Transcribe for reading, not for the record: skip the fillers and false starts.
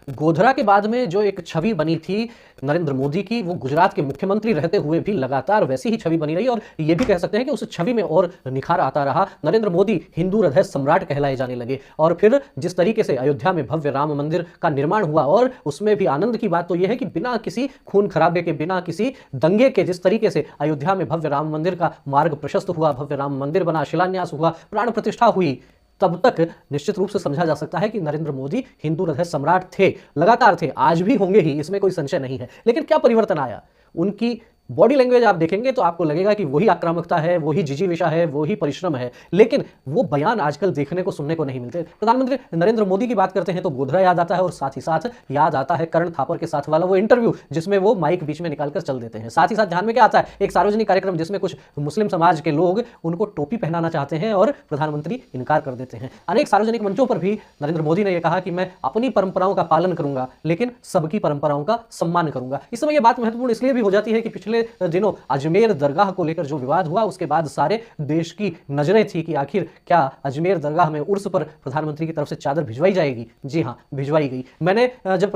गोधरा के बाद में जो एक छवि बनी थी नरेंद्र मोदी की, वो गुजरात के मुख्यमंत्री रहते हुए भी लगातार वैसी ही छवि बनी रही और ये भी कह सकते हैं कि उस छवि में और निखार आता रहा। नरेंद्र मोदी हिंदू हृदय सम्राट कहलाए जाने लगे और फिर जिस तरीके से अयोध्या में भव्य राम मंदिर का निर्माण हुआ और उसमें भी आनंद की बात तो यह है कि बिना किसी खून खराबे के, बिना किसी दंगे के जिस तरीके से अयोध्या में भव्य राम मंदिर का मार्ग प्रशस्त हुआ, भव्य राम मंदिर बना, शिलान्यास हुआ, प्राण प्रतिष्ठा हुई, तब तक निश्चित रूप से समझा जा सकता है कि नरेंद्र मोदी हिंदू हृदय सम्राट थे, लगातार थे, आज भी होंगे ही, इसमें कोई संशय नहीं है। लेकिन क्या परिवर्तन आया? उनकी बॉडी लैंग्वेज आप देखेंगे तो आपको लगेगा कि वही आक्रामकता है, वही जिजीविषा है, वही परिश्रम है, लेकिन वो बयान आजकल देखने को, सुनने को नहीं मिलते। प्रधानमंत्री नरेंद्र मोदी की बात करते हैं तो गोधरा याद आता है और साथ ही साथ याद आता है करण थापर के साथ वाला वो इंटरव्यू जिसमें वो माइक बीच में निकालकर चल देते हैं। साथ ही साथ ध्यान में क्या आता है, एक सार्वजनिक कार्यक्रम जिसमें कुछ मुस्लिम समाज के लोग उनको टोपी पहनाना चाहते हैं और प्रधानमंत्री इनकार कर देते हैं। अनेक सार्वजनिक मंचों पर भी नरेंद्र मोदी ने यह कहा कि मैं अपनी परंपराओं का पालन करूंगा लेकिन सबकी परंपराओं का सम्मान करूंगा। इस समय यह बात महत्वपूर्ण इसलिए भी हो जाती है कि पिछले दिनों अजमेर दरगाह को लेकर जो विवाद हुआ उसके बाद सारे देश की नजरें थी कि आखिर क्या अजमेर दरगाह में उर्स पर प्रधानमंत्री की तरफ से चादर भिजवाई जाएगी। जी हां, भिजवाई गई। मैंने जब